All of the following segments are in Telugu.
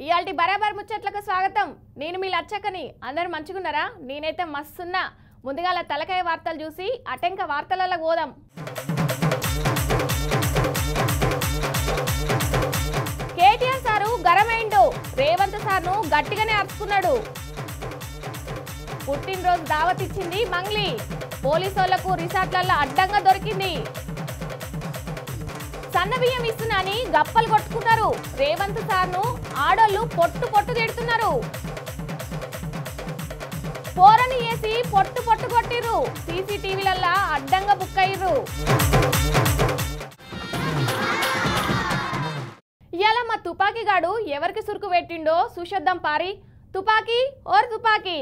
ఇయాల్టి బరాబర్ ముచ్చట్లకు స్వాగతం. నేను మీ లచ్చకని. అందరూ మంచిగున్నారా? నేనైతే మస్తున్నా. ముందుగాల తలకాయ వార్తలు చూసి అటెంక వార్తలలో పోదాం. కేటీఆర్ సారు గరమైండు. రేవంత్ సార్ను గట్టిగానే అరుచుకున్నాడు. పుట్టినరోజు దావత్ ఇచ్చింది మంగ్లీ. పోలీసోళ్లకు రిసార్ట్లలో అడ్డంగా దొరికింది. సన్న బియ్యం ఇస్తున్నాని గప్పలు కొట్టుకున్నారు. రేవంత్ సార్ను ఆడోళ్ళు పొట్టు తిడుతున్నారు. పోరని వేసి పొట్టు కొట్టిర్రు. సీసీటీవీలల్లా అడ్డంగా బుక్ అయ్యిర్రు. ఇయాల మా తుపాకీగాడు ఎవరికి సురుకు పెట్టిండో చూసొద్దాం పారి. తుపాకీ ఓర్ తుపాకీ.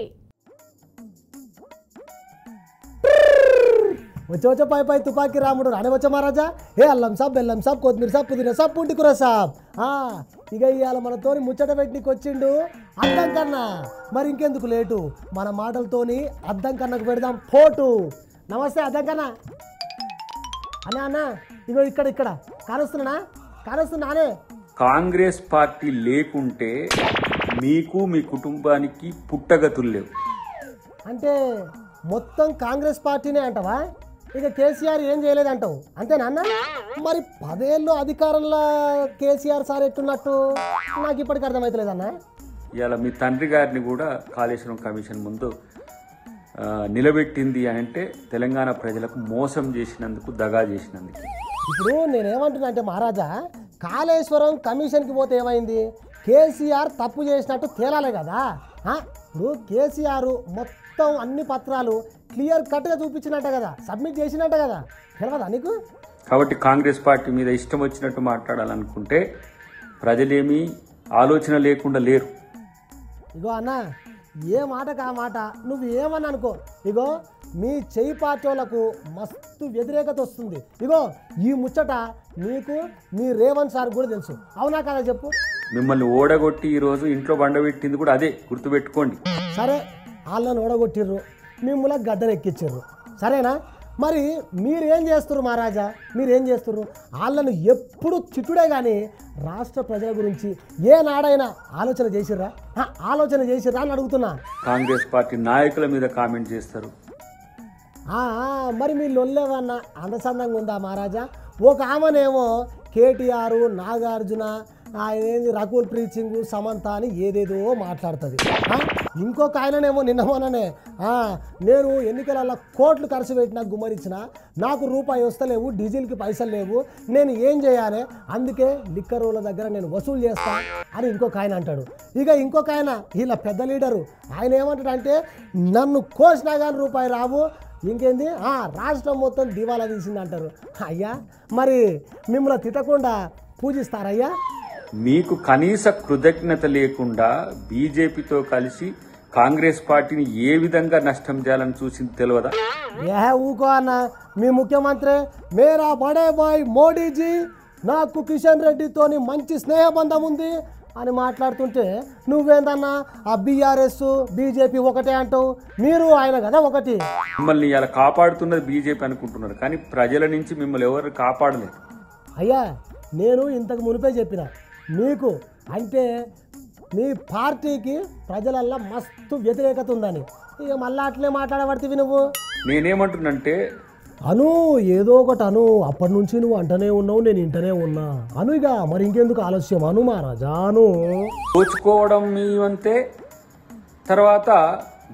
వచ్చే పై తుపాకీ రాముడు రానివచ్చ మహారాజా. ఏ అల్లం సాబ్, బెల్లం సాబ్, కొత్తిమీర సాబ్, పుదీనా సాబ్, పుంటికూర సాబ్. ఇక ఇవాళ మనతోని ముచ్చట పెట్టినకి వచ్చిండు అద్దం కన్నా. మరి ఇంకెందుకు లేటు, మన మాటలతోని అద్దం కన్నకు పెడదాం ఫోటు. నమస్తే అద్దం కన్నా. అన్న ఇగో ఇక్కడ కానొస్తున్నానే. కాంగ్రెస్ పార్టీ లేకుంటే మీకు మీ కుటుంబానికి పుట్టగతులు లేవు. అంటే మొత్తం కాంగ్రెస్ పార్టీనే అంటావా? ఇక కేసీఆర్ ఏం చేయలేదంటావు అంతేనా అన్న? మరి 10 ఏళ్ళు అధికారంలో కేసీఆర్ సార్ ఎట్టున్నట్టు నాకు ఇప్పటికి అర్థమవుతలేదన్న. ఇవాళ మీ తండ్రి గారిని కూడా కాళేశ్వరం కమిషన్ ముందు నిలబెట్టింది అని అంటే తెలంగాణ ప్రజలకు మోసం చేసినందుకు, దగా చేసినందుకు. ఇప్పుడు నేనేమంటున్నా అంటే మహారాజా, కాళేశ్వరం కమిషన్కి పోతే ఏమైంది? కేసీఆర్ తప్పు చేసినట్టు తేలాలి కదా. ఇప్పుడు కేసీఆర్ మొత్తం అన్ని పత్రాలు క్లియర్ కట్గా చూపించినట్ట కదా, సబ్మిట్ చేసినట్ట కదా, తెలియదా నీకు? కాబట్టి కాంగ్రెస్ పార్టీ మీద ఇష్టం వచ్చినట్టు మాట్లాడాలనుకుంటే ప్రజలేమీ ఆలోచన లేకుండా లేరు. ఇగో అన్న, ఏ మాటకు ఆ మాట నువ్వు ఏమని అనుకో, ఇగో మీ చెయ్యి పార్టీలకు మస్తు వ్యతిరేకత వస్తుంది. ఇగో ఈ ముచ్చట నీకు మీ రేవంత్ సార్ కూడా తెలుసు, అవునా కదా చెప్పు? మిమ్మల్ని ఓడగొట్టి ఈరోజు ఇంట్లో బండబెట్టింది కూడా అదే, గుర్తుపెట్టుకోండి. సరే, వాళ్ళని ఓడగొట్టిర్రు, మిమ్మల్ని గద్దెలు ఎక్కించారు, సరేనా? మరి మీరేం చేస్తున్నారు మహారాజా? మీరేం చేస్తున్నారు? వాళ్ళను ఎప్పుడు చిట్టుడే కానీ రాష్ట్ర ప్రజల గురించి ఏనాడైనా ఆలోచన చేసిర్రా అని అడుగుతున్నా. కాంగ్రెస్ పార్టీ నాయకుల మీద కామెంట్ చేస్తారు. మరి మీ లొల్లేవన్నా అందసందంగా ఉందా మహారాజా? ఒక ఆమెనేమో కేటీఆర్, నాగార్జున, ఏంది రకుల్ ప్రీత్ సింగ్, సమంత అని ఏదేదో మాట్లాడుతుంది. ఇంకొక ఆయననేమో నిన్న మొన్ననే నేను ఎన్నికలలో కోట్లు ఖర్చు పెట్టినా గుమ్మరించిన, నాకు రూపాయి వస్తలేవు, డీజిల్కి పైసలు లేవు, నేను ఏం చేయాలి, అందుకే లిక్కర్ రోడ్ల దగ్గర నేను వసూలు చేస్తా అని ఇంకొక ఆయన అంటాడు. ఇక ఇంకొక ఆయన, వీళ్ళ పెద్ద లీడరు, ఆయన ఏమంటాడంటే నన్ను కోసినా కానీ రూపాయి రావు, ఇంకేంది రాష్ట్రం మొత్తం దివాలా తీసింది అంటారు. అయ్యా మరి మిమ్మల్ని తిట్టకుండా పూజిస్తారయ్యా? మీకు కనీస కృతజ్ఞత లేకుండా బీజేపీతో కలిసి కాంగ్రెస్ పార్టీని ఏ విధంగా నష్టం చేయాలని చూసింది తెలియదా? ఊకో అన్న, మీ ముఖ్యమంత్రి మేరా బడే బాయ్ మోడీజీ, నాకు కిషన్ రెడ్డితోని మంచి స్నేహబంధం ఉంది అని మాట్లాడుతుంటే నువ్వేందన్నా ఆ బీఆర్ఎస్ బీజేపీ ఒకటే అంటావు. మీరు ఆయన కదా ఒకటి. మిమ్మల్ని ఇలా కాపాడుతున్నది బీజేపీ అనుకుంటున్నారు, కానీ ప్రజల నుంచి మిమ్మల్ని ఎవరు కాపాడలేదు. అయ్యా నేను ఇంతకు మునిపే చెప్పిన మీకు, అంటే మీ పార్టీకి ప్రజలల్లో మస్తు వ్యతిరేకత ఉందని. ఇక మళ్ళీ అట్లే మాట్లాడబడితే నువ్వు. నేనేమంటున్నంటే అను, ఏదో ఒకటి అను, అప్పటి నుంచి నువ్వు అంటనే ఉన్నావు, నేను ఇంటనే ఉన్నా అను. ఇక మరి ఇంకెందుకు ఆలస్యం అను మహారాజాను. దోచుకోవడం మీ వంతే, తర్వాత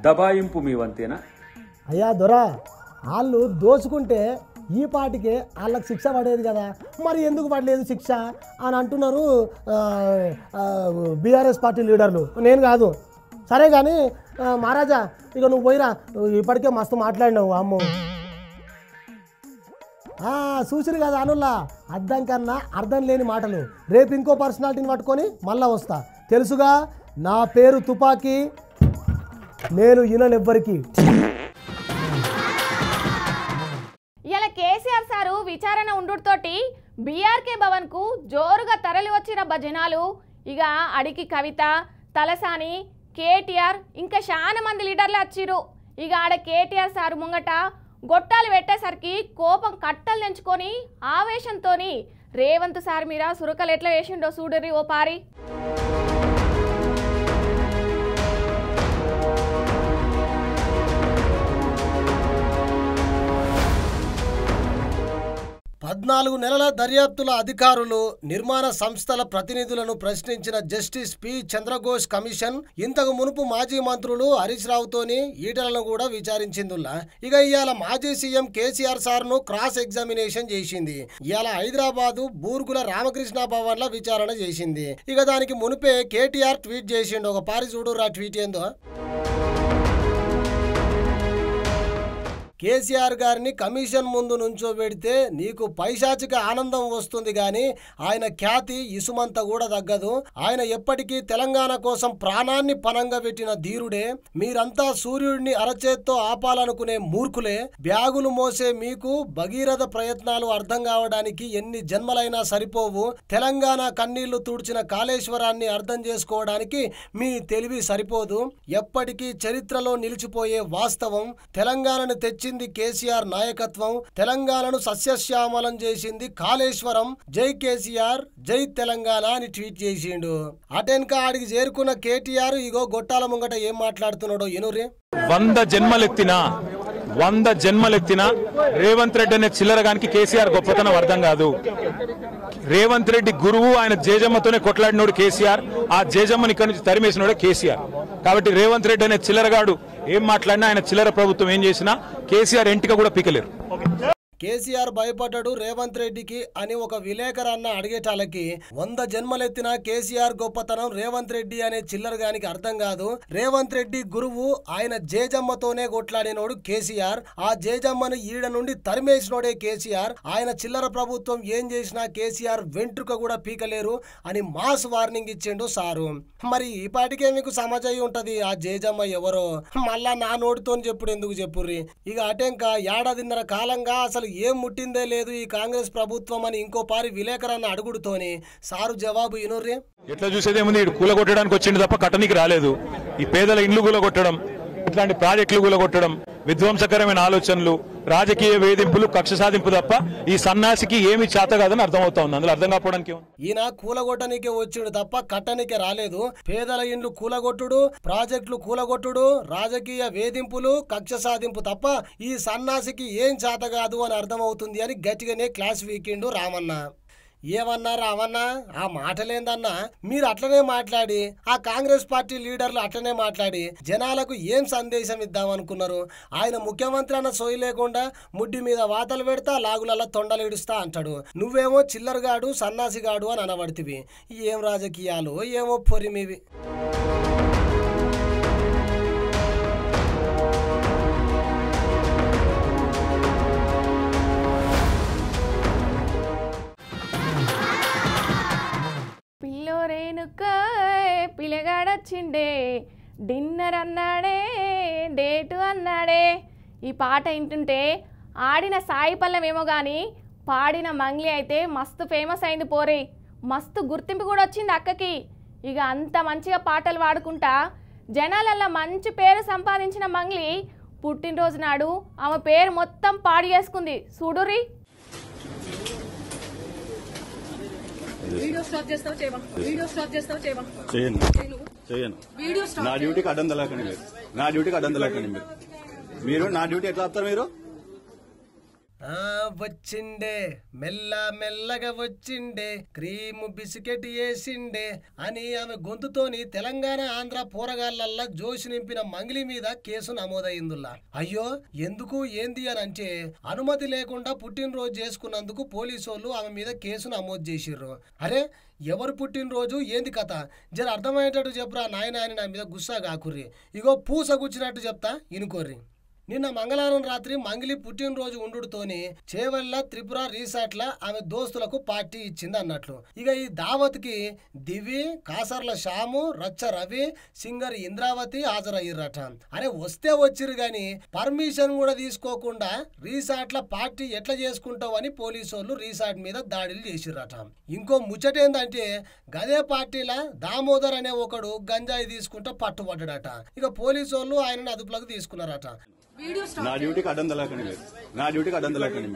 దబాయింపు మీ వంతేనా? అయ్యా దొరా, వాళ్ళు దోచుకుంటే ఈ పాటికే వాళ్ళకి శిక్ష పడేది కదా, మరి ఎందుకు పడలేదు శిక్ష అని అంటున్నారు బీఆర్ఎస్ పార్టీ లీడర్లు, నేను కాదు. సరే కానీ మహారాజా, ఇక నువ్వు పోయిరా, ఇప్పటికే మస్తు మాట్లాడినావు. అమ్మో చూసిరు కదా అనుల్లా, అర్థం కన్నా అర్థం లేని మాటలు. రేపు ఇంకో పర్సనాలిటీని పట్టుకొని మళ్ళా వస్తా. తెలుసుగా, నా పేరు తుపాకీ, నేను ఈయనెవ్వరికి. ఇలా కేసీఆర్ సారు విచారణ ఉండుతోటి బీఆర్కే భవన్ కు జోరుగా తరలి వచ్చిన జనాలు. ఇక అడికి కవిత, తలసాని, కేటీఆర్ ఇంకా చాలా మంది లీడర్లు వచ్చిరు. ఇక ఆడ కేటీఆర్ సారు ముంగట గొట్టాలు పెట్టేసరికి కోపం కట్టలు తెంచుకొని ఆవేశంతోని రేవంత్ సార్ మీద సురకలు ఎట్లా వేసిండో చూడరి ఓ పారి. 14 నెలల దర్యాప్తుల అధికారులు నిర్మాణ సంస్థల ప్రతినిధులను ప్రశ్నించిన జస్టిస్ పి చంద్రఘోష్ కమిషన్ ఇంతకు మునుపు మాజీ మంత్రులు హరీష్ రావుతోని ఈటలను కూడా విచారించిందుల్లా. ఇక ఇవాళ మాజీ సీఎం కేసీఆర్ సార్ ను క్రాస్ ఎగ్జామినేషన్ చేసింది. ఇవాళ హైదరాబాదు బూర్గుల రామకృష్ణ భవన్ లో విచారణ చేసింది. ఇక దానికి మునిపే కేటీఆర్ ట్వీట్ చేసిండు. ఒక పారి చూడురా ట్వీట్ ఏందో. కేసీఆర్ గారిని కమిషన్ ముందు నుంచోబెడితే నీకు పైశాచిక ఆనందం వస్తుంది గాని ఆయన ఖ్యాతి ఇసుమంత కూడా తగ్గదు. ఆయన ఎప్పటికీ తెలంగాణ కోసం ప్రాణాన్ని పనంగా పెట్టిన ధీరుడే. మీరంతా సూర్యుడిని అరచేత్తో ఆపాలనుకునే మూర్ఖులే. బ్యాగులు మోసే మీకు భగీరథ ప్రయత్నాలు అర్థం కావడానికి ఎన్ని జన్మలైనా సరిపోవు. తెలంగాణ కన్నీళ్లు తుడిచిన కాళేశ్వరాన్ని అర్థం చేసుకోవడానికి మీ తెలివి సరిపోదు. ఎప్పటికీ చరిత్రలో నిలిచిపోయే వాస్తవం, తెలంగాణను తెచ్చి కేసీఆర్ నాయకత్వం, తెలంగాణను సస్యశ్యామలం చేసింది కాళేశ్వరం. జై కేసీఆర్, జై తెలంగాణ అని ట్వీట్ చేసిండు. అటెన్క ఆడికి చేరుకున్న కేటీఆర్ ఇగో గొట్టాల ముంగట ఏం మాట్లాడుతున్నాడో ఎనురే. 100 జన్మలెత్తిన రేవంత్ రెడ్డి అనే చిల్లరగానికి కేసీఆర్ గొప్పతనం అర్థం కాదు. రేవంత్ రెడ్డి గురువు, ఆయన జేజమ్మతోనే కొట్లాడినోడు కేసీఆర్. ఆ జేజమ్మని ఇక్కడి నుంచి తరిమేసినోడే కేసీఆర్. కాబట్టి రేవంత్ రెడ్డి అనే చిల్లరగాడు ఏం మాట్లాడినా, ఆయన చిల్లర ప్రభుత్వం ఏం చేసినా కేసీఆర్ ఎంటిక కూడా పీకలేరు. కేసీఆర్ భయపడ్డాడు రేవంత్ రెడ్డికి అని ఒక విలేకరన్న అడిగేటాలకి 100 జన్మలెత్తిన కేసీఆర్ గొప్పతనం రేవంత్ రెడ్డి అనే చిల్లరగానికి అర్థం కాదు. రేవంత్ రెడ్డి గురువు, ఆయన జేజమ్మతోనే కొట్లాడినోడు కేసీఆర్. ఆ జేజమ్మను ఈడ నుండి తరిమేసినోడే కేసీఆర్. ఆయన చిల్లర ప్రభుత్వం ఏం చేసినా కేసీఆర్ వెంట్రుక కూడా పీకలేరు అని మాస్ వార్నింగ్ ఇచ్చిండు సారు. మరి ఈ పాటికే మీకు సమాజం ఉంటది ఆ జేజమ్మ ఎవరో. మళ్ళా నా నోటితో చెప్పుడు ఎందుకు చెప్పుర్రి. ఇక అటెంక ఏడాదిన్నర కాలంగా అసలు ఏం ముట్టిందే లేదు ఈ కాంగ్రెస్ ప్రభుత్వం అని ఇంకో పారి విలేకరన్న అడుగుడుతోని సారు జవాబు ఇనుర్రే. ఎట్లా చూసేదేముంది, కూలగొట్టడానికి వచ్చింది తప్ప కట్టనికి రాలేదు. ఈ పేదల ఇండ్లు కూలగొట్టడం, ఇట్లాంటి ప్రాజెక్టులు కూలగొట్టడం, విధ్వంసకరమైన ఆలోచనలు, రాజకీయ వేధింపులు, కక్ష సాధింపు తప్ప ఈ సన్నాసికి ఏమి చేత కాదని అర్థమవుతా ఉంది. అందులో అర్థం కాకపోవడానికి ఈయన కూలగొట్టనికే వచ్చిండు తప్ప కట్టనికే రాలేదు. పేదల ఇండ్లు కూలగొట్టుడు, ప్రాజెక్టులు కూలగొట్టుడు, రాజకీయ వేధింపులు, కక్ష సాధింపు తప్ప ఈ సన్నాసికి ఏం చేత కాదు అని అర్థమవుతుంది అని గట్టిగానే క్లాస్ వీకిండు రామన్న. ఏమన్నా రామన్నా, ఆ మాటలేందన్నా? మీరు అట్లనే మాట్లాడి, ఆ కాంగ్రెస్ పార్టీ లీడర్లు అట్లనే మాట్లాడి జనాలకు ఏం సందేశం ఇద్దామనుకున్నారు? ఆయన ముఖ్యమంత్రి అన్న సోయి లేకుండా ముడ్డి మీద వాతలు పెడతా, లాగులల్లా తొండలు ఇడుస్తా అంటాడు. నువ్వేమో చిల్లరగాడు, సన్నాసిగాడు అని అనబడితివి. ఏం రాజకీయాలు, ఏమో పొరిమివి. పిల్లగాడొచ్చిండే, డిన్నర్ అన్నాడే, డేటు అన్నాడే. ఈ పాట వింటుంటే ఆడిన సాయి పల్లెమేమో కానీ పాడిన మంగ్లీ అయితే మస్తు ఫేమస్ అయింది పోరి. మస్తు గుర్తింపు కూడా వచ్చింది అక్కకి. ఇక అంత మంచిగా పాటలు పాడుకుంటా జనాలల్లా మంచి పేరు సంపాదించిన మంగ్లీ పుట్టినరోజు నాడు ఆమె పేరు మొత్తం పాడు చేసుకుంది. చూడుర్రి. వీడియో స్టాప్ చేస్తావా చేయవా? వీడియో స్టాప్ చేస్తావా చేయవా? చేయను. నా డ్యూటీకి అడ్డం తెలకండి మీరు. నా డ్యూటీకి అడ్డం తెలకండి మీరు. నా డ్యూటీ ఎట్లా వస్తారు మీరు? వచ్చిండే మెల్ల మెల్లగా వచ్చిండే, క్రీము బిస్కెట్ వేసిండే అని ఆమె గొంతుతోని తెలంగాణ ఆంధ్ర పోరగాళ్లల్లా జోషి నింపిన మంగ్లీ మీద కేసు నమోదైందుల్లా. అయ్యో ఎందుకు ఏంది అని అంటే అనుమతి లేకుండా పుట్టినరోజు చేసుకున్నందుకు పోలీసోళ్ళు ఆమె మీద కేసు నమోదు చేసిర్రు. అరే ఎవరు పుట్టినరోజు ఏంది కథ జర అర్థమయ్యేటట్టు చెప్పురా నాయన అని నా మీద గుస్సా కాకుర్రి. ఇగో పూస గుచ్చినట్టు చెప్తా ఇనుకోర్రి. నిన్న మంగళవారం రాత్రి మంగిలి పుట్టినరోజు ఉండుతోని చేవెళ్ళ త్రిపుర రిసార్ట్ల ఆమె దోస్తులకు పార్టీ ఇచ్చింది అన్నట్లు. ఇక ఈ దావత్కి దివి, కాసర్ల శ్యాము, రచ్చ రవి, సింగర్ ఇంద్రావతి హాజరయ్యారట. అరే వస్తే వచ్చిరు గాని పర్మిషన్ కూడా తీసుకోకుండా రిసార్ట్ల పార్టీ ఎట్లా చేసుకుంటావు అని పోలీసోళ్ళు రిసార్ట్ మీద దాడులు చేసిరట. ఇంకో ముచ్చటేందంటే గదే పార్టీల దామోదర్ అనే ఒకడు గంజాయి తీసుకుంటా పట్టుబడ్డాడట. ఇక పోలీసోళ్ళు ఆయనను అదుపులోకి తీసుకున్నారట. నా డ్యూటీకి అడ్డం తెలకండి మీరు. నా డ్యూటీకి అడ్డం తెలకండి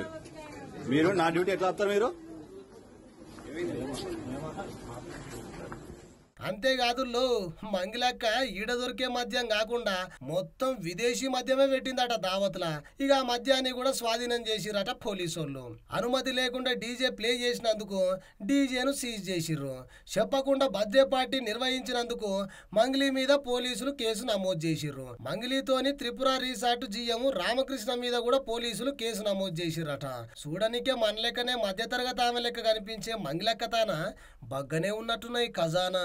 మీరు. నా డ్యూటీ ఎట్లా వస్తారు మీరు? అంతేకాదు మంగిలక్క ఈడ దొరికే మద్యం కాకుండా మొత్తం విదేశీ మద్యమే పెట్టిందట దావత్ల. ఇక ఆ మద్యాన్ని కూడా స్వాధీనం చేసిరట పోలీసోళ్ళు. అనుమతి లేకుండా డీజే ప్లే చేసినందుకు డీజేను సీజ్ చేసిర్రు. చెప్పకుండా బర్త్డే పార్టీ నిర్వహించినందుకు మంగిలి మీద పోలీసులు కేసు నమోదు చేసిర్రు. మంగిలితోని త్రిపుర రిసార్ట్ జీఎం రామకృష్ణ మీద కూడా పోలీసులు కేసు నమోదు చేసిరట. చూడనికే మన లెక్కనే మధ్యతరగతి ఆమె లెక్క కనిపించే మంగిలక్క తాన బగ్గనే ఉన్నట్టున్నాయి ఖజానా.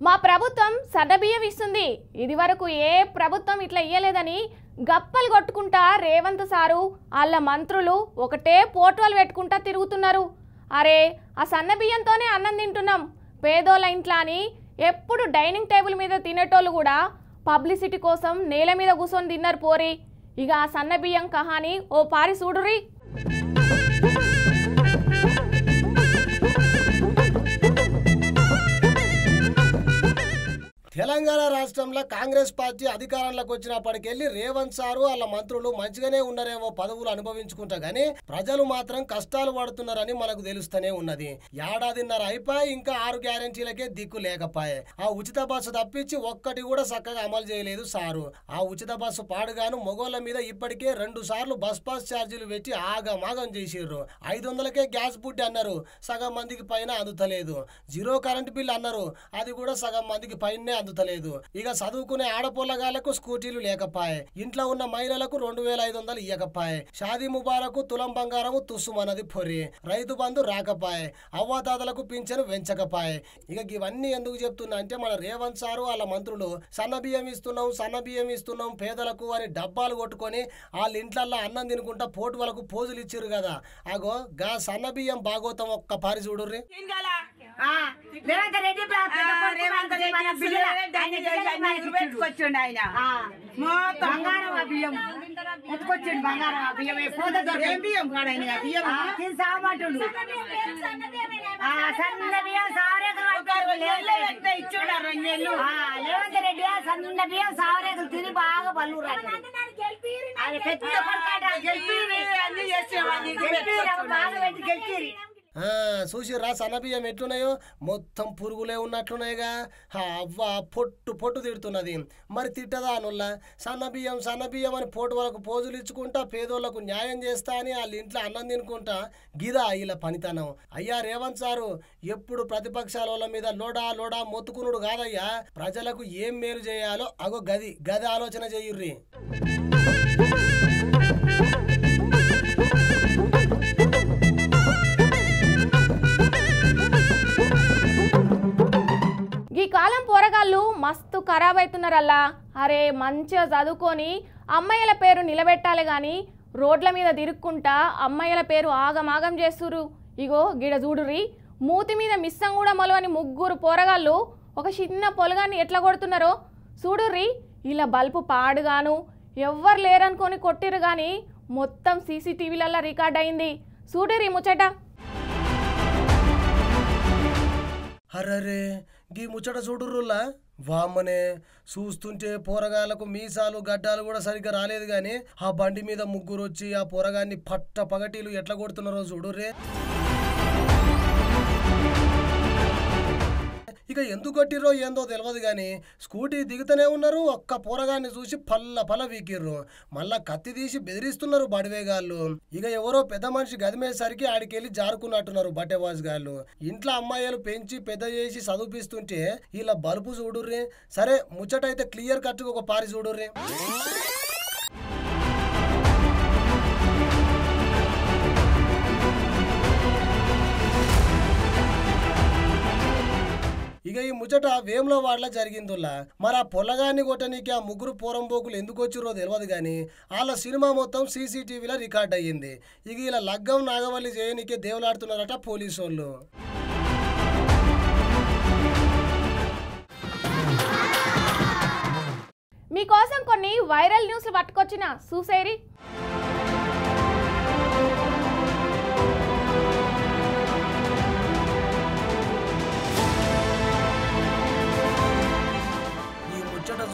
మా ప్రభుత్వం సన్నబియ్యం ఇస్తుంది, ఇది వరకు ఏ ప్రభుత్వం ఇట్లా ఇయ్యలేదని గప్పలు కొట్టుకుంటా రేవంత్ సారు వాళ్ళ మంత్రులు ఒకటే పోటోలు పెట్టుకుంటా తిరుగుతున్నారు. అరే ఆ సన్నబియ్యంతోనే అన్నం తింటున్నాం పేదోళ్ళ ఇంట్లో అని ఎప్పుడు డైనింగ్ టేబుల్ మీద తినేటోళ్ళు కూడా పబ్లిసిటీ కోసం నేల మీద కూర్చొని తిన్నారు పోరి. ఇక ఆ సన్నబియ్యం కహాని ఓ పారి చూడురి. తెలంగాణ రాష్ట్రంలో కాంగ్రెస్ పార్టీ అధికారంలోకి వచ్చినప్పటికెళ్ళి రేవంత్ సారు వాళ్ళ మంత్రులు మంచిగానే ఉన్నారేమో పదవులు అనుభవించుకుంటా గానీ ప్రజలు మాత్రం కష్టాలు పడుతున్నారని మనకు తెలుస్తూనే ఉన్నది. ఏడాదిన్నర అయిపోయి ఇంకా 6 గ్యారెంటీలకే దిక్కు లేకపోయే. ఆ ఉచిత బస్సు తప్పించి ఒక్కటి కూడా చక్కగా అమలు చేయలేదు సారు. ఆ ఉచిత బస్సు పాడుగాను మొగోళ్ల మీద ఇప్పటికే 2 సార్లు బస్ పాస్ ఛార్జీలు పెట్టి ఆగమాగం చేసిర్రు. 500కే గ్యాస్ బుడ్డి అన్నారు, సగం మందికి పైన అందుతలేదు. 0 కరెంట్ బిల్ అన్నారు, అది కూడా సగం మందికి పైనే అందుతలేదు. ఇక చదువుకునే ఆడపోళ్ళగాళ్లకు స్కూటీలు లేకపాయే. ఇంట్లో ఉన్న మహిళలకు 2500 ఇయ్యకపాయే. షాదీ ముబారకు తులం బంగారము తుస్సుమన్నది పొరి. రైతు బంధు రాకపాయే. అవ్వాతాతలకు పింఛను వెంచకపాయే. ఇక ఇవన్నీ ఎందుకు చెప్తున్నా అంటే మన రేవంత్ సారు వాళ్ళ మంత్రులు సన్నబియ్యం ఇస్తున్నాం పేదలకు అని డబ్బాలు కొట్టుకొని వాళ్ళ ఇంట్లల్లో అన్నం తినుకుంటా పోటు వాళ్ళకు పోజులు ఇచ్చిర్రు కదా. అగో గా సన్నబియ్యం బాగోతాం ఒక్క పారి చూడుర్రి. పెట్టుకొచ్చిండు ఆయన బంగారం బియ్యం ఎత్తుకొచ్చిండు. బంగారం బియ్యం బియ్యం సామాటుడు సన్న బియ్యం ఇచ్చున్నారు. రేవంత్ రెడ్డి సన్న బియ్యం సావరేకులు తిని బాగా పళ్ళు అది పెద్ద బాగా పెట్టి గెలిచిరి. చూసిర్రా సన్నబియ్యం ఎట్లున్నాయో మొత్తం పురుగులే ఉన్నట్లున్నాయిగా. అవ్వ పొట్టు తిడుతున్నది. మరి తిట్టదా అనుల్లా? సన్నబియ్యం అని పోటు వాళ్ళకు పోజులు ఇచ్చుకుంటా పేదోళ్లకు న్యాయం చేస్తా అని వాళ్ళ ఇంట్లో అన్నం తినుకుంటా గిదా ఇలా పనితనం. అయ్యా రేవంత్ సారు ఎప్పుడు ప్రతిపక్షాల వాళ్ళ మీద లోడా మొత్తుకునుడు కాదయ్యా. ప్రజలకు ఏం మేలు చేయాలో అగో గది ఆలోచన చేయుర్రి. ఈ కాలం పోరగాళ్ళు మస్తు ఖరాబ్ అవుతున్నారల్లా. అరే మంచిగా చదువుకొని అమ్మాయిల పేరు నిలబెట్టాలి కానీ రోడ్ల మీద తిరుక్కుంటా అమ్మాయిల పేరు ఆగమాగం చేస్తురు. ఇగో గిడ చూడుర్రి, మూతి మీద మిస్సం కూడా మొలవని 3 పోరగాళ్ళు ఒక చిన్న పొలగాన్ని ఎట్లా కొడుతున్నారో చూడుర్రి. ఇలా బల్బు పాడుగాను ఎవ్వరు లేరనుకొని కొట్టిరు కానీ మొత్తం సీసీటీవీలల్లో రికార్డ్ అయింది. చూడుర్రి ముచ్చట. అర్రరే గీ ముచ్చట చూడుర్రులా. వామ్మనే చూస్తుంటే పోరగాళ్లకు మీసాలు గడ్డాలు కూడా సరిగ్గా రాలేదు గాని ఆ బండి మీద 3 వచ్చి ఆ పోరగాన్ని పట్ట పగటీలు ఎట్లా కొడుతున్నారో చూడుర్రే. ఇక ఎందుకు కొట్టిర్రో ఏందో తెలియదు కానీ స్కూటీ దిగుతూనే ఉన్నారు. ఒక్క పోరగాన్ని చూసి పల్ల వీకిర్రు. మళ్ళా కత్తి తీసి బెదిరిస్తున్నారు బడివేగాళ్ళు. ఇక ఎవరో పెద్ద మనిషి గదిమేసరికి ఆడికెళ్ళి జారుకున్నట్టున్నారు బట్టెవాజ్ గాళ్ళు. ఇంట్లో అమ్మాయిలు పెంచి పెద్ద చేసి చదివిపిస్తుంటే ఇలా బలుపు చూడుర్రి. సరే ముచ్చటైతే క్లియర్ కట్గా ఒక పారి చూడుర్రి. ఇక ఈ ముచ్చట వేములవాడలో జరిగిందిలా. మరి ఆ పొల్లగాన్ని కొట్టనీకి ఆ 3 పోరంబోకులు ఎందుకు వచ్చిరో తెలియదు కానీ వాళ్ళ సినిమా మొత్తం సీసీటీవీలో రికార్డ్ అయ్యింది. ఇక ఇలా లగ్గం నాగవల్లి చేయనీకే దేవులాడుతున్నారట పోలీసు వాళ్ళు. మీకోసం కొన్ని వైరల్ న్యూస్లు పట్టుకొచ్చిన చూసేరి.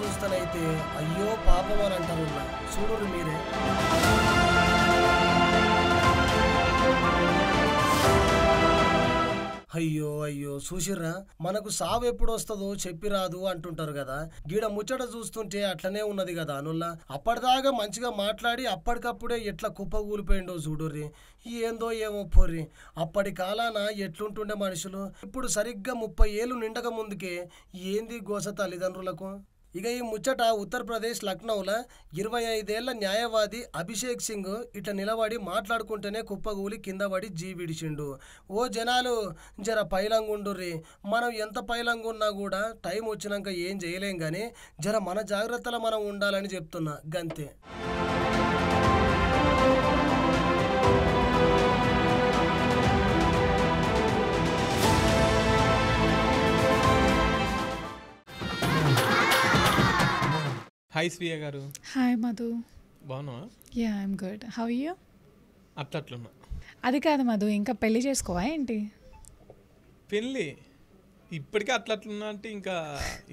చూస్తానైతే అయ్యో పాపం అని అంటారు. చూడరు మీరే. అయ్యో అయ్యో చూసిర్రా, మనకు సావు ఎప్పుడు వస్తుందో చెప్పిరాదు అంటుంటారు కదా. గీడ ముచ్చట చూస్తుంటే అట్లనే ఉన్నది కదా అనుల్లా. అప్పటిదాకా మంచిగా మాట్లాడి అప్పటికప్పుడే ఎట్లా కుప్పగూలిపోయిండో చూడుర్రి. ఏందో ఏమో పోర్రి, అప్పటి కాలాన ఎట్లుంటుండే మనుషులు. ఇప్పుడు సరిగ్గా 30 ఏళ్ళు నిండక ముందుకే ఏంది గోస తల్లిదండ్రులకు. ఇక ఈ ముచ్చట ఉత్తరప్రదేశ్ లక్నౌలో 25 ఏళ్ల న్యాయవాది అభిషేక్ సింగ్ ఇట్లా నిలబడి మాట్లాడుకుంటేనే కుప్పగూలి కింద పడి జీవిడిచిండు. ఓ జనాలు జర పైలంగుండుర్రి. మనం ఎంత పైలంగున్నా కూడా టైం వచ్చినాక ఏం చేయలేం కానీ జర మన జాగ్రత్తలో మనం ఉండాలని చెప్తున్నా గంతే. హాయ్ శ్రీయ గారు. హాయ్ మధు. బాగున్నావా? Yeah I'm good. How are you? అట్లట్లున్నా. అది కాదు మధు, ఇంకా పెళ్లి చేసుకోవా ఏంటి? పెళ్ళి ఇప్పటికే అట్లట్లున్నా అంటే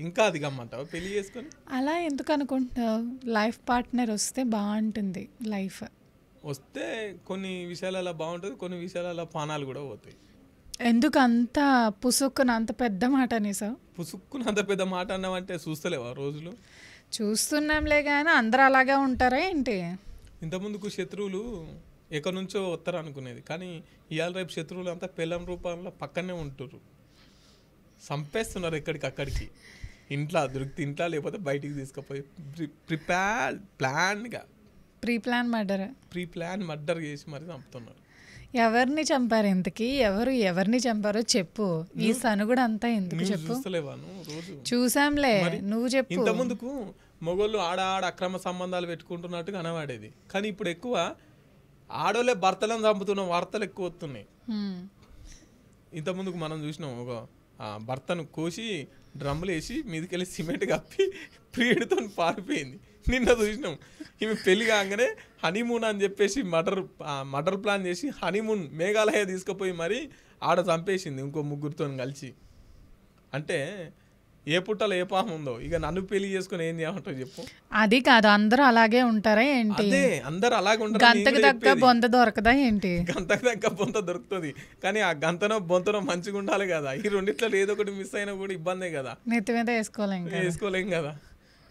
ఇంకా అది గమ్మంటావా పెళ్లి చేసుకొని? అలా ఎందుకు అనుకుంటున్నావు? లైఫ్ పార్ట్నర్ వస్తే బాగుంటుంది లైఫ్. వస్తే కొన్ని విషయాలలో బాగుంటుంది, కొన్ని విషయాలలో పానాలు కూడా పోతాయి. ఎందుకు అంత పుసుక్కున అంత పెద్ద మాట అనేసావు? పుసుక్కున అంత పెద్ద మాట అన్నావంటే చూస్తలేవా రోజులు? చూస్తున్నాంలే కానీ అందరూ అలాగే ఉంటారా ఏంటి? ఇంతకుముందుకు శత్రువులు ఎక్కడి నుంచో వస్తారు అనుకునేది, కానీ ఇవాళ రేపు శత్రువులు అంతా పెళ్ళం రూపంలో పక్కనే ఉంటున్నారు. చంపేస్తున్నారు ఎక్కడికక్కడికి. ఇంట్లో దొరికితే ఇంట్లో, లేకపోతే బయటికి తీసుకుపోయి ప్రీ ప్లాన్ మర్డర్ చేసి మరి చంపుతున్నారు. ఎవరిని చంపారు ఇంతకీ? ఎవరిని చంపారో చెప్పు. ఈ సనుగుడు అంతా ఎందుకు చెప్పు? చూస్తలేవాను రోజు? చూసాంలే, నువ్వు చెప్పు. ఇంత ముందుకు మొగోళ్ళు ఆడ అక్రమ సంబంధాలు పెట్టుకుంటున్నట్టుగా అనవాడేది, కానీ ఇప్పుడు ఎక్కువ ఆడోళ్ళే భర్తలను చంపుతున్న వార్తలు ఎక్కువ వస్తున్నాయి. ఇంత ముందుకు మనం చూసినాం, ఒక భర్తను కోసి డ్రమ్ములు వేసి మీదకెళ్ళి సిమెంట్ కప్పి ప్రియుడితో పారిపోయింది. నిన్న చూసినాం, ఈమె పెళ్లి కాగానే హనీమూన్ అని చెప్పేసి మర్డర్ ప్లాన్ చేసి హనీమూన్ మేఘాలయ తీసుకుపోయి మరి ఆడ చంపేసింది ఇంకో ముగ్గురితో కలిసి. అంటే ఏ పుట్టలో ఏ పాము ఉందో. ఇక నన్ను పెళ్లి చేసుకుని ఏం చేయమంటావు చెప్పు? అది కాదు, అందరూ అలాగే ఉంటారా ఏంటి? అదే అందరు అలాగే ఉంటారు. గంతకు దక్క బొంత దొరకదా ఏంటి? గంతకు దక్క బొంత దొరుకుతుంది, కానీ ఆ గంతనో బొంతనో మంచిగా ఉండాలి కదా. ఈ రెండిట్లో ఏదో ఒకటి మిస్ అయినా కూడా ఇబ్బందే కదా. నెత్తి మీద వేసుకోలేం కదా.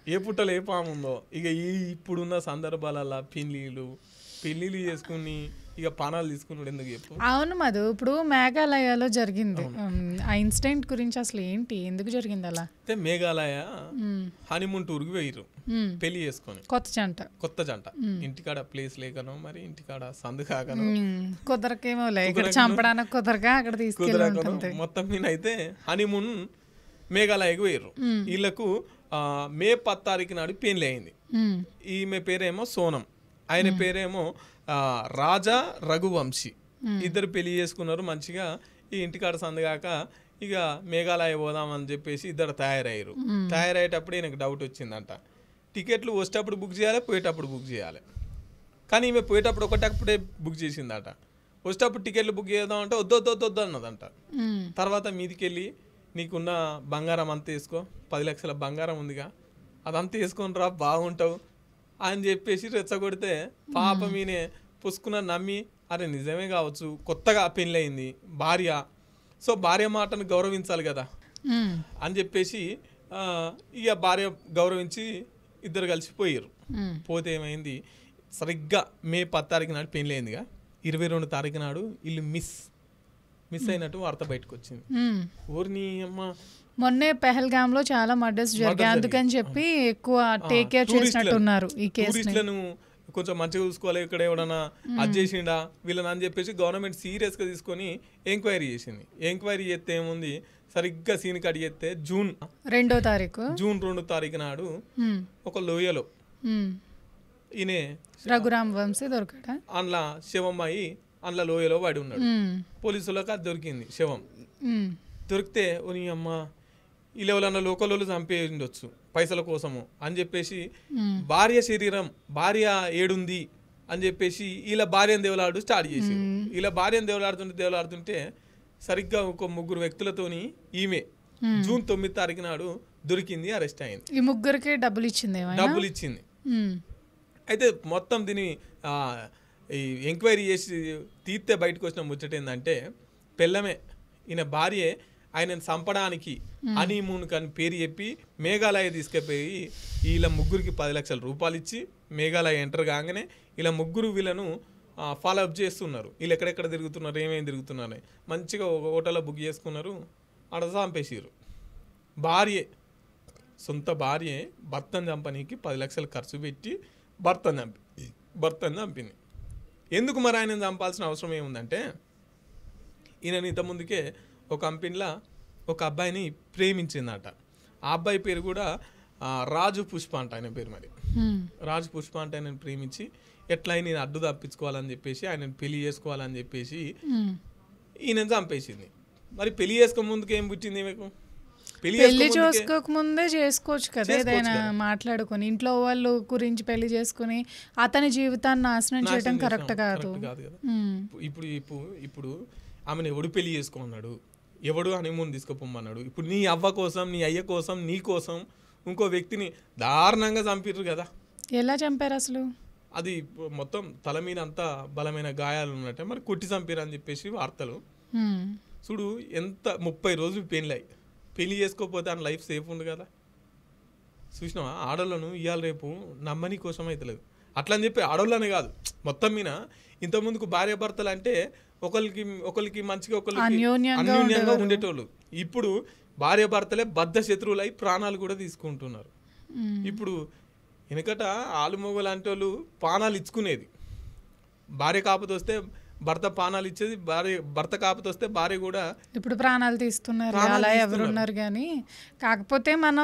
ఏ పుట్టలో ఏ పాము ఉందో. ఇక ఇప్పుడున్న సందర్భాలలో పెళ్ళిళ్ళు చేసుకుని ఇక పానాలు తీసుకున్నాడు ఎందుకు చెప్పు? అవును మధు, ఇప్పుడు మేఘాలయలో జరిగింది ఆ ఇన్సిడెంట్ గురించి అసలు ఏంటి, ఎందుకు జరిగింది అలా? అయితే మేఘాలయ హనీమూన్ టూర్కి పోయిర్రు పెళ్లి చేసుకొని. కొత్త జంట ఇంటికాడ ప్లేస్ లేకనో మరి ఇంటికాడ సందు కాకనో కుదరకేమో ఇక్కడ చంపడానికి కుదరక అక్కడ తీసుకెళ్ళి మొత్తం మీద అయితే హనీమూన్ మేఘాలయకు పోయిర్రు. వీళ్ళకు మే 10 తారీఖు నాడు పెళ్లి అయింది. ఈమె పేరేమో సోనం, ఆయన పేరేమో రాజా రఘువంశీ. ఇద్దరు పెళ్లి చేసుకున్నారు మంచిగా. ఈ ఇంటికాడ సందుగాక ఇక మేఘాలయ పోదామని చెప్పేసి ఇద్దరు తయారయ్యారు. తయారయ్యేటప్పుడు ఈయనకు డౌట్ వచ్చిందంట, టికెట్లు వచ్చేటప్పుడు బుక్ చేయాలి, పోయేటప్పుడు బుక్ చేయాలి. కానీ ఈమె పోయేటప్పుడు ఒకటప్పుడే బుక్ చేసిందట. వచ్చేటప్పుడు టికెట్లు బుక్ చేద్దాం అంటే వద్దు అన్నదంట. తర్వాత మీదికి వెళ్ళి నీకున్న బంగారం అంతా వేసుకో, 10 లక్షల బంగారం ఉందిగా అదంతా వేసుకొని రా బాగుంటావు అని చెప్పేసి రెచ్చగొడితే పాప మీనే పుసుకున్న నమ్మి అరే నిజమే కావచ్చు, కొత్తగా పెళ్ళయింది భార్య, సో భార్య మాటను గౌరవించాలి కదా అని చెప్పేసి ఇక భార్య గౌరవించి ఇద్దరు కలిసిపోయారు. పోతే ఏమైంది, సరిగ్గా మే 10 తారీఖు నాడు పెళ్ళి అయిందిగా, 22 తారీఖు నాడు ఇల్లు మిస్ అయినట్టు వార్త బయటకు వచ్చింది. ఊరిని అమ్మ మొన్నే పెహల్గామ్ లో చాలా మర్డర్స్ జరిగాయి, అందుకని చెప్పి ఎక్కువ టేక్ కేర్ చేసినట్టున్నారు ఈ కేసులను. కొంచెం మంచిగా చూసుకోవాలి, ఇక్కడ ఎవడన్నా అది చేసిండా వీళ్ళని అని చెప్పేసి గవర్నమెంట్ సీరియస్ గా తీసుకొని ఎంక్వైరీ చేసింది. ఎంక్వైరీ చేస్తే ఏముంది, సరిగ్గా సీన్ కట్ చేస్తే జూన్ 2 తారీఖు నాడు ఒక లోయలో ఈయన రఘురామ్ వంశీ దొరకడా, అందులో శివమ్మాయి అందులో లోయలో పడి ఉన్నాడు. పోలీసులకు అది దొరికింది శవం. దొరికితే ఓ అమ్మ వీళ్ళు ఎవరన్నా లోకల్లో చంపే ఉండొచ్చు పైసల కోసము అని చెప్పేసి భార్య ఏడుంది అని చెప్పేసి వీళ్ళ భార్యను దేవులాడు స్టార్ట్ చేసి వీళ్ళ భార్యను దేవులాడుతుంటే సరిగ్గా ఒక 3 వ్యక్తులతోని ఈమె జూన్ 9 తారీఖు నాడు దొరికింది, అరెస్ట్ అయింది. ఈ ముగ్గురికి డబ్బులు ఇచ్చింది అయితే మొత్తం దీని ఈ ఎంక్వైరీ చేసి తీర్తే బయటకు వచ్చిన ముచ్చట ఏంటంటే పెళ్ళమే ఈయన భార్యే ఆయనను చంపడానికి హనీమూన్ అని పేరు చెప్పి మేఘాలయ తీసుకుపోయి వీళ్ళ ముగ్గురికి 10 లక్షల రూపాయలు ఇచ్చి మేఘాలయ ఎంటర్ కాగానే వీళ్ళ ముగ్గురు వీళ్ళను ఫాలో అప్ చేస్తున్నారు. వీళ్ళు ఎక్కడెక్కడ తిరుగుతున్నారు, ఏమేమి తిరుగుతున్నారు, మంచిగా ఒక హోటల్లో బుక్ చేసుకున్నారు, ఆడ చంపేసారు. భార్యే, సొంత భార్యే భర్తను చంపనీకి 10 లక్షలు ఖర్చు పెట్టి భర్తను చంపింది. ఎందుకు మరి ఆయన చంపాల్సిన అవసరం ఏముందంటే ఈయన ఇంతకుముందుకే ఒక కంపెనీలో ఒక అబ్బాయిని ప్రేమించిందట. ఆ అబ్బాయి పేరు కూడా రాజు పుష్ప అంట ఆయన పేరు. మరి రాజు పుష్ప అంటే ఆయనను ప్రేమించి ఎట్లా నేను అడ్డు తప్పించుకోవాలని చెప్పేసి ఆయనను పెళ్లి చేసుకోవాలని చెప్పేసి ఈయన చంపేసింది. మరి పెళ్లి చేసుకో ముందుకు ఏం పుట్టింది మీకు? పెళ్లి చేసుకోక ముందే చేసుకోవచ్చు కదా, ఏదైనా మాట్లాడుకొని ఇంట్లో వాళ్ళు గురించి పెళ్లి చేసుకుని అతని జీవితాన్ని నాశనం చేయడం కరెక్ట్ కాదు కదా. ఇప్పుడు ఆమెను ఎవడు పెళ్లి చేసుకున్నాడు, ఎవడు హనీమూన్ తీసుకుపోమన్నాడు? ఇప్పుడు నీ అవ్వ కోసం, నీ అయ్య కోసం, నీ కోసం ఇంకో వ్యక్తిని దారుణంగా చంపిర్రు కదా. ఎలా చంపారు అసలు? అది మొత్తం తల మీద అంతా బలమైన గాయాలు ఉన్నట్టే మరి కొట్టి చంపారు అని చెప్పేసి వార్తలు. చూడు ఎంత 30 రోజులు పెళ్లి చేసుకోకపోతే ఆయన లైఫ్ సేఫ్ ఉంది కదా. చూసినావా? ఆడోళ్ళను ఇవాళ రేపు నమ్మని కోసం అవుతలేదు. అట్లా అని చెప్పి ఆడోళ్ళనే కాదు, మొత్తం మీద ఇంతకుముందుకు భార్య భర్తలు అంటే ఒకరికి మంచిగా ఒకరికి అన్యోన్యంగా ఉండేటోళ్ళు. ఇప్పుడు భార్య భర్తలే బద్ధ శత్రువులై ప్రాణాలు కూడా తీసుకుంటున్నారు. ఇప్పుడు వెనకట ఆలుమొగలు అంటే వాళ్ళు పానాలు ఇచ్చుకునేది, భార్య కాకపోతే వస్తే భర్త ప్రాణాలు ఇచ్చేది, భర్త కాకపోతే వస్తే భార్య కూడా ఇప్పుడు ప్రాణాలు తీస్తున్నారు. అలా ఎవరున్నారు కానీ కాకపోతే మన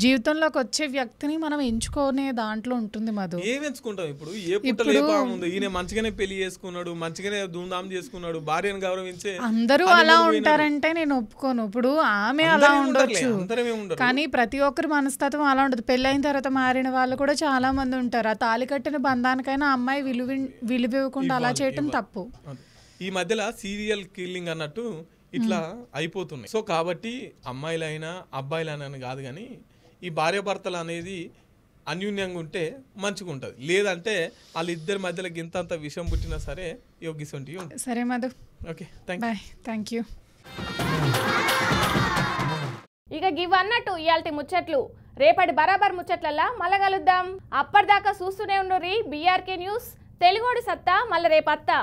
జీవితంలోకి వచ్చే వ్యక్తిని మనం ఎంచుకునే దాంట్లో ఉంటుంది. మధు ఏం ఎంచుకుంటాం? ఇప్పుడు ఏ పుట్టలే బాగుంది, ఈయన మంచిగానే పెళ్లి చేసుకున్నాడు, మంచిగానే ధూమ్ధామ్ చేసుకున్నాడు, భార్యను గౌరవించే అందరూ అలా ఉంటారంటే నేను ఒప్పుకోను. ఇప్పుడు ఆమె అలా ఉండొచ్చు కానీ ప్రతి ఒక్కరి మనస్తత్వం అలా ఉండదు. పెళ్ళైన తర్వాత మారిన వాళ్ళు కూడా చాలా మంది ఉంటారు. ఆ తాళి కట్టిన బంధానికైనా అమ్మాయి విలువ ఇవ్వకుండా అలా చేయటం తప్పు. ఈ మధ్యలో సీరియల్ కిల్లింగ్ అన్నట్టు ఇట్లా అయిపోతున్నాయి. సో కాబట్టి అమ్మాయిలైనా అబ్బాయిలైనా కాదు కానీ ఈ భార్య భర్తలు అనేది అన్యూన్యంగా ఉంటే మంచిగా ఉంటుంది. లేదంటే వాళ్ళిద్దరి మధ్యలో గింతంత విషయం పుట్టినా సరే యోగిసంటి ఉంటుంది. సరే మధు, ఓకే, థ్యాంక్ యూ. ఇక గివన్నట్టు ఇయాల్టి ముచ్చట్లు. రేపటి బరాబర్ ముచ్చట్లల్లా మళ్ళా కలుద్దాం. అప్పటిదాకా చూస్తూనే ఉండుర్రి BRK న్యూస్. తెలుగోడి సత్తా మళ్ళీ రేపత్తా.